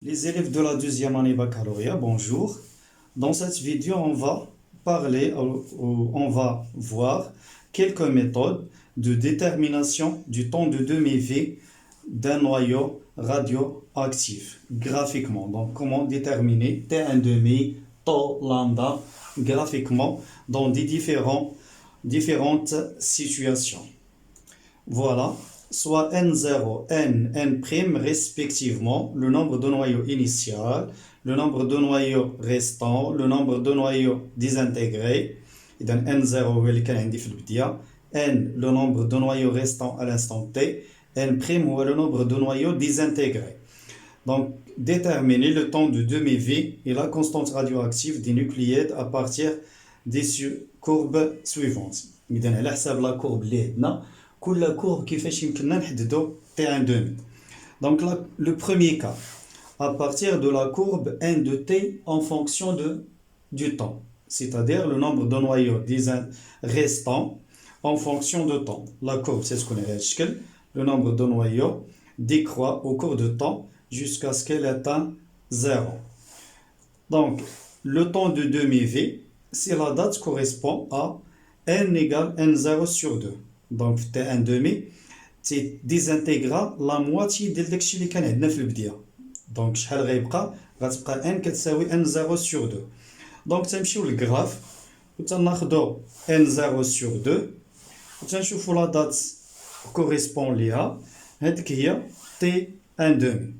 Les élèves de la deuxième année baccalauréat, bonjour. Dans cette vidéo, on va on va voir quelques méthodes de détermination du temps de demi-vie d'un noyau radioactif graphiquement. Donc, comment déterminer T1,5, taux lambda graphiquement dans différentes situations. Voilà, soit N0, N, N' respectivement, le nombre de noyaux initial, le nombre de noyaux restants, le nombre de noyaux désintégrés. Et donc N0 هو اللي كان عندي في البداية, N le nombre de noyaux restants à l'instant T, N' هو le nombre de noyaux désintégrés. Donc, déterminer le temps de demi-vie et la constante radioactive des nucléides à partir des courbes suivantes. إذا على حساب la courbe اللي عندنا كل courbe كيفاش يمكننا نحددو T1 demi. Donc le premier cas, à partir de la courbe N de T en fonction du temps, c'est-à-dire le nombre de noyaux restants en fonction de temps. La courbe, c'est ce qu'on a, le nombre de noyaux décroît au cours de temps jusqu'à ce qu'elle atteigne 0. Donc, le temps de demi-vie, si la date correspond à n égale n0 sur 2. Donc, T1 demi, tu désintégrera la moitié de ce qui est dans le بداية. Donc, شحال غيبقى n كتساوي n0 sur 2. Donc, تمشيو للغراف وتناخدو n0 sur 2 وتنشوفو la date correspond ليها, هذيك هي T1 demi.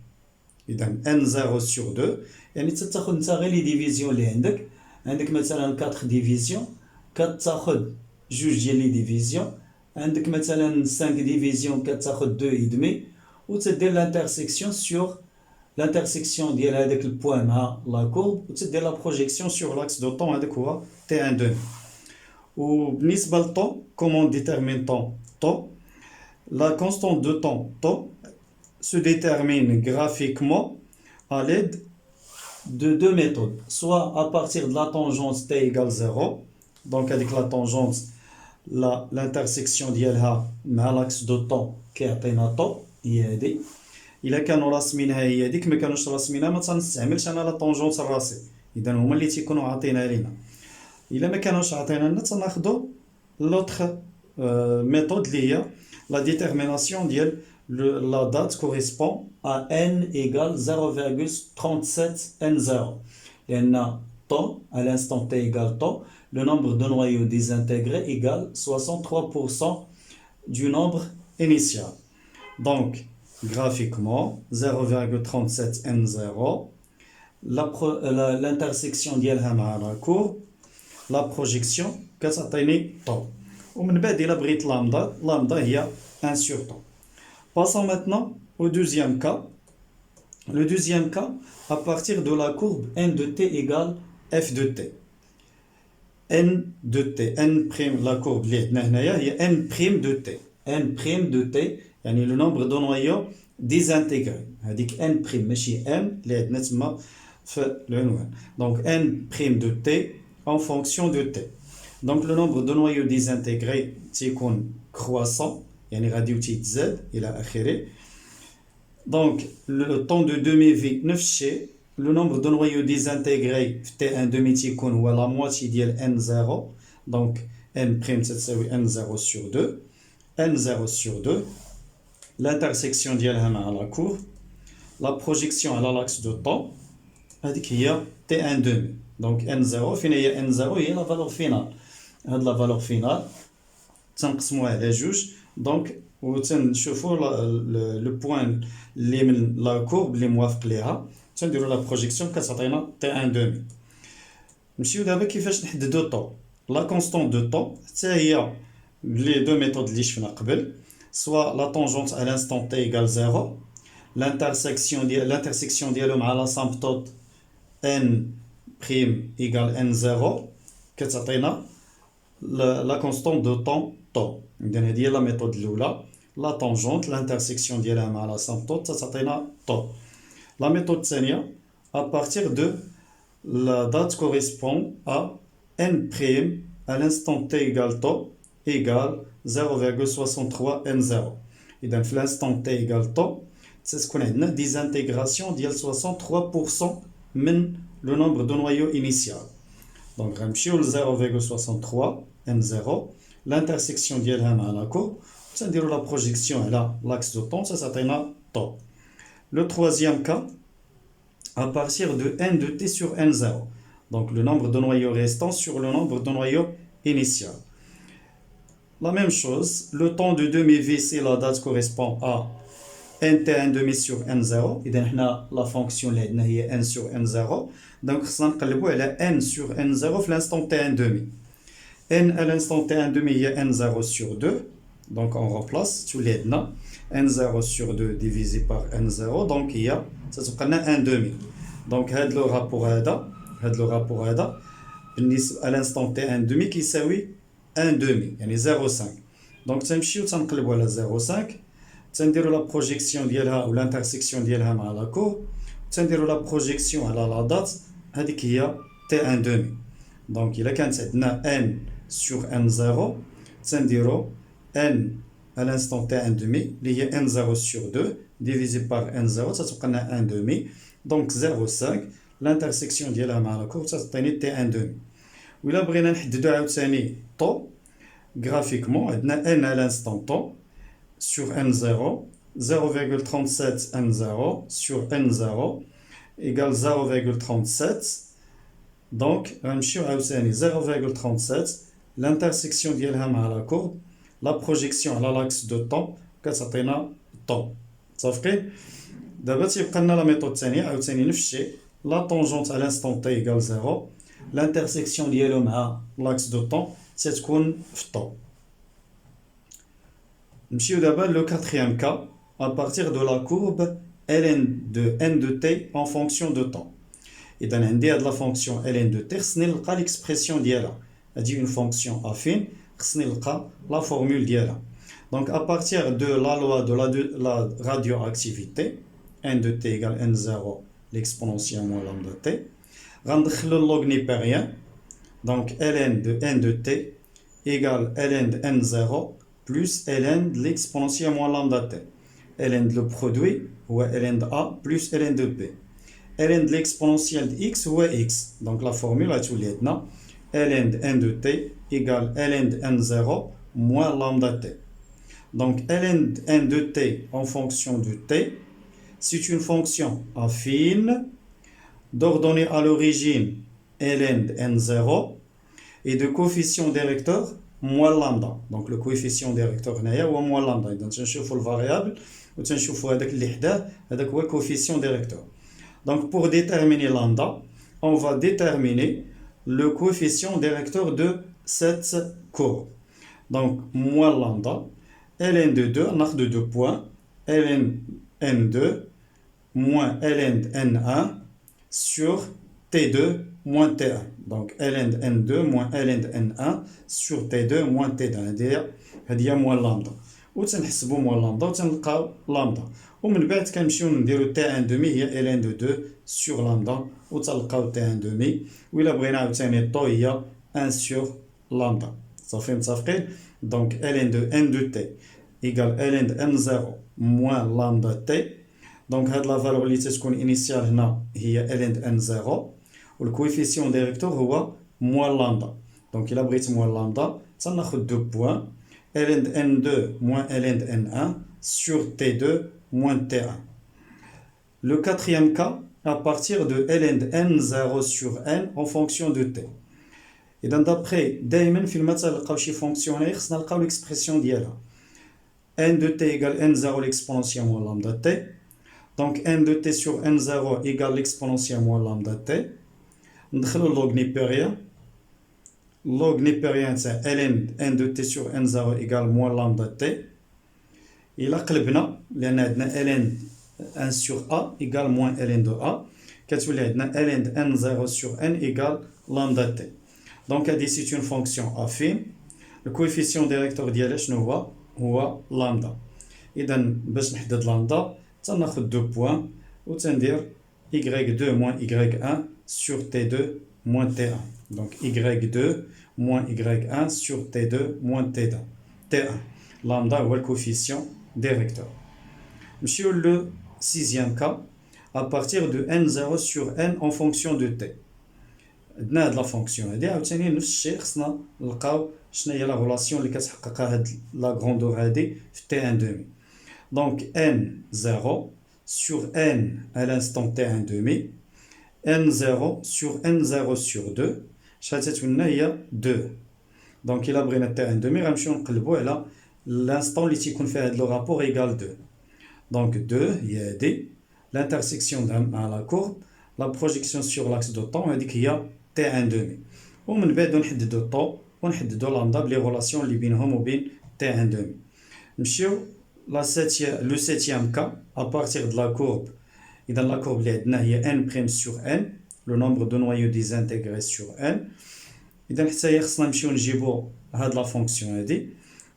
إذا n0 sur 2 يعني تاخد نتا غير لي ديفيزيون اللي عندك مثلا 4 ديفيزيون كتاخد جوج ديال لي ديفيزيون, عندك مثلا 5 ديفيزيون كتاخد 2,5 وتدير l'intersection sur l'intersection ديال هذاك البوان مع لا كورب وتدير لا بروجيكسيون sur l'axe de temps, هذاك هو T1 demi. وبالنسبة للطون, comment détermine temps? La constante de temps se détermine graphiquement à l'aide de deux méthodes, soit à partir de la tangente t égale 0, donc avec la tangente l'intersection ديالها مع l'axe de temps كيعطينا طو هي هادي. الا كانوا راسمينها هي هذيك, ما كانوش راسمينها ما تنستعملش انا لا طونجونت الراسي, اذا هما اللي تيكونوا عاطينها لينا. الا ما كانوش عاطينا لنا تناخذوا لوطخ méthode اللي هي la détermination ديال la date correspond à n égale 0,37 n0. لأن temps, à l'instant t égale temps, le nombre de noyaux désintégrés égale 63% du nombre initial. Donc, graphiquement, 0,37 n0, l'intersection ديالها مع la courbe, la projection كتعطيني temps. ومن بعد إلا بغيت lambda هي 1 sur temps. Passons maintenant au deuxième cas. Le deuxième cas, à partir de la courbe n de t égale f de t. n de t, n', la courbe اللي عندنا هنايا هي n' de t. n' de t يعني le nombre de noyaux désintégrés. هذيك n' ماشي m اللي عندنا تما في العنوان. Donc n' de t en fonction de t. Donc le nombre de noyaux désintégrés تيكون croissant, يعني غادي تيتزاد إلى آخره. Donc le temps de demi-vie نفس الشيء, le nombre de noyaux désintégrés في T1 demi تيكون هو la moitié ديال n0, donc n' تساوي n0 sur 2, n0 sur 2, l'intersection ديالها مع la courbe, la projection على l'axe de temps, هذيك هي T1 demi. Donc n0 فين هي n0 هي la valeur finale. هاد la valeur finale تنقسموها على جوج, دونك وتنشوفوا لو بوين اللي من لا كورب اللي موافق ليها, تنديروا لا بروجيكسيون كتعطينا T1 demi. نمشيو دابا كيفاش نحددوا طو. لا كونستانت دو طو حتى هي لي دو ميثود اللي شفنا قبل, سوا لا طونجونت à l'instant t égale 0, l'intersection ديالو مع لا سامبتوت n' égale n0 كتعطينا la constante de temps tau. إذن هذه هي لا ميثود الأولى, لا طونجونت l'intersection ديالها مع لا سامبتوت تعطينا طو. La méthode الثانية, à partir de la date correspond à n' à l'instant t égale tau égale 0,63 n0. إذن في l'instant t égale tau c'est ce qu'on a une désintégration de 63% من le nombre de noyaux initial. Donc, غنمشيو ل 0,63 n0, l'intersection ديالها مع la courbe, تنديرو la projection على l'axe de temps, ça s'appelle tau. Le troisième cas, à partir de n de t sur n0, donc le nombre de noyaux restants sur le nombre de noyaux initial. La même chose, le temps de demi-vie, si la date correspond à nt1 demi sur n0, et donc la fonction là est n sur n0, donc on va aller n sur n0 à l'instant t1 demi. N à l'instant t1 demi est n0 sur 2, donc on remplace tout les n0 sur 2 divisé par n0, donc il y a ça se prend 1 demi. Donc le rapport à l'instant t1 demi qui s'appelle 1 demi, يعني 0,5. donc تنمشيو تنقلبوا على 0,5, تنديروا la projection ديالها ou l'intersection ديالها مع la courbe, تنديروا la projection على la date, هذيك هي t1 demi. donc إلا كانت عندنا n sur n0, تنديروا n à l'instant t1 demi اللي هي n0 sur 2 divisé par n0 تتبقى لنا 1 demi, donc 0,5. l'intersection ديالها مع la courbe تعطيني t1 demi. وإلا بغينا نحددو عاوتاني طو graphiquement, n à l'instant temps sur n0, 0,37 n0 sur n0 égale 0,37. donc غنمشيو عاوتاني 0,37, l'intersection ديالها مع la courbe, la projection على l'axe de temps كتعطينا طو. صافي. دابا تيبقى لنا لا ميثود الثانيه عاوتاني نفس الشيء, la tangente à l'instant t égale 0, l'intersection ديالو مع l'axe de temps تتكون في الطو. نمشيو دابا لو quatrième cas, à partir de la courbe ln de n de t en fonction de temps. إذا عندي هاد la fonction ln de t, خصني نلقى l'expression ديالها. هادي une fonction affine, خصني نلقى la formule ديالها. donc à partir de la loi de la radioactivité, n de t égale n0 l'exponentielle moins lambda t, غندخلو le log népérien. donc ln de n de t égale ln de n0 plus ln de l'exponentielle moins lambda t. ln de le produit ou ln de a plus ln de b. ln de l'exponentielle de x ou x. donc la formule est maintenant ln de n de t égale ln de n0 moins lambda t. donc ln de n de t en fonction de t, c'est une fonction affine d'ordonnée à l'origine ln de n0 et de coefficient directeur moins lambda. donc le coefficient directeur هنايا هو moins lambda. اذا تنشوفوا الفاريابل وتنشوفوا هذاك اللي حداه, هذاك هو coefficient directeur. donc pour déterminer lambda, on va déterminer le coefficient directeur de cette courbe. donc moins lambda ln de 2, on a de 2 points, ln n2 moins ln n1 sur t2 moins t1. donc ln n2 moins ln n1 sur t2 moins t1. هذه moins lambda. وتنحسبوا moins lambda وتنلقاو lambda. ومن بعد كنمشيو نديرو t1 demi هي ln de 2 sur lambda وتلقاو t1 demi. وإلا بغينا عاوتاني طو هي 1 sur lambda. صافي متفقين. donc ln de n de t égale ln de n0 moins lambda t. donc هاد لا فالور اللي تتكون انيسيال هنا هي ln de n0 والكويفيسيون ديريكتور هو موان لامدا. دونك الا بغيت موان لامدا تناخذ 2 بوان ln de n2 moins ln de n1 sur t2 moins t1. le quatrième cas, à partir de ln de n0 sur n en fonction de t. اذا دابخي دائما في المثال نلقاو شي فونكسيون هنايا خصنا نلقاو ليكسبرسيون ديالها. n de t égale n0 l'exponentielle moins lambda t. donc n de t sur n0 égale l'exponentielle moins lambda t. ندخلو log népérien. log népérien تاع ln n de t sur n0 égale moins lambda t. إلا قلبنا لأن عندنا ln 1 sur a égale moins ln de a, كتولي عندنا ln de n0 sur n égale lambda t. donc هذه c'est une fonction affine. le coefficient directeur ديالها شنو هو lambda. إذا باش نحدد lambda تناخذ 2 points وتندير y2 moins y1 sur t2 moins t1. donc y2 moins y1 sur t2 moins t1. lambda هو le coefficient directeur. نمشيو le sixième cas, à partir de n0 sur n en fonction de t. عندنا هاد لا فونكسيون هادي عاوتاني نفس الشيء خصنا نلقاو شنو هي لا غولاسيون اللي كتحققها هاد لا غروندور هادي في تي ان دومي. دونك n0 sur n à l'instant t1 demi, n0 sur n0 sur 2 شحال تتولنا هي 2. دونك الا بغينا t1 demi غنمشيو نقلبو على l'instant اللي تيكون فيها هاد لو رابور ايكال 2. دونك 2 هي هادي l'intersection مع لا كورب la projection sur l'axe de temps هذيك هي t1 demi. ومن بعد نحددو الطو ونحددو لامدا بلي غولاسيون اللي بينهم وبين t1 demi. نمشيو le septième cas à partir de la courbe. Et dans la courbe اللي هي n' sur n, le nombre de noyaux désintégrés sur n. إذا حتى هي خصنا نمشيو نجيبو هاد لا فونكسيون هادي.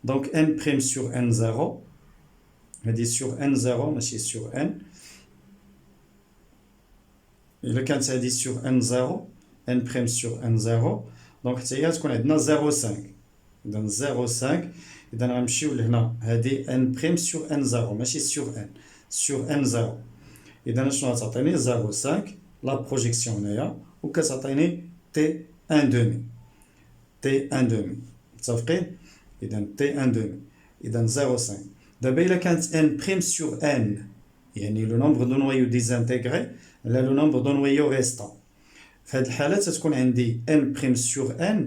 دونك n' sur n0 هادي sur n0 ماشي sur n. إلا كانت هادي sur n0 n' sur n0 دونك حتى هي تكون عندنا 0.5. إذا 0.5 إذا غنمشيو لهنا هادي n' sur n0 ماشي sur n sur n0. إذا شنو غتعطيني 0.5 لا بروجيكسيون هنايا وكتعطيني t1 demi t1 demi متفقين. إذا t1 demi إذا 0.5. دابا إلا كانت n' sur n يعني لو نومبر دو نويو ديزانتيغري على لو نومبر دو نويو ريستون، في هاد الحالة تتكون عندي n' sur n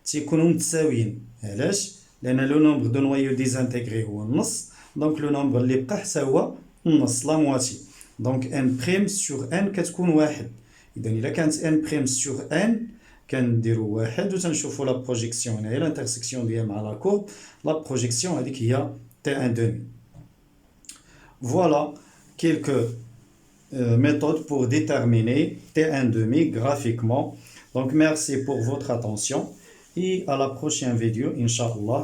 تيكونوا متساويين. علاش؟ لأن لو نومبر دو نويو ديزانتيغري هو النص، دونك لو نومبر اللي بقى حتى هو النص لا مواتي. دونك n' sur n كتكون واحد. إذا إلا كانت n' sur n كنديرو واحد وتنشوفو لا بروجيكسيون هنايا لانترسيكسيون ديالها مع لا كورب. لا بروجيكسيون هذيك هي t1 demi. Voilà quelques méthodes pour déterminer t1 demi graphiquement. Donc merci pour votre attention et à la prochaine vidéo, Inch'Allah.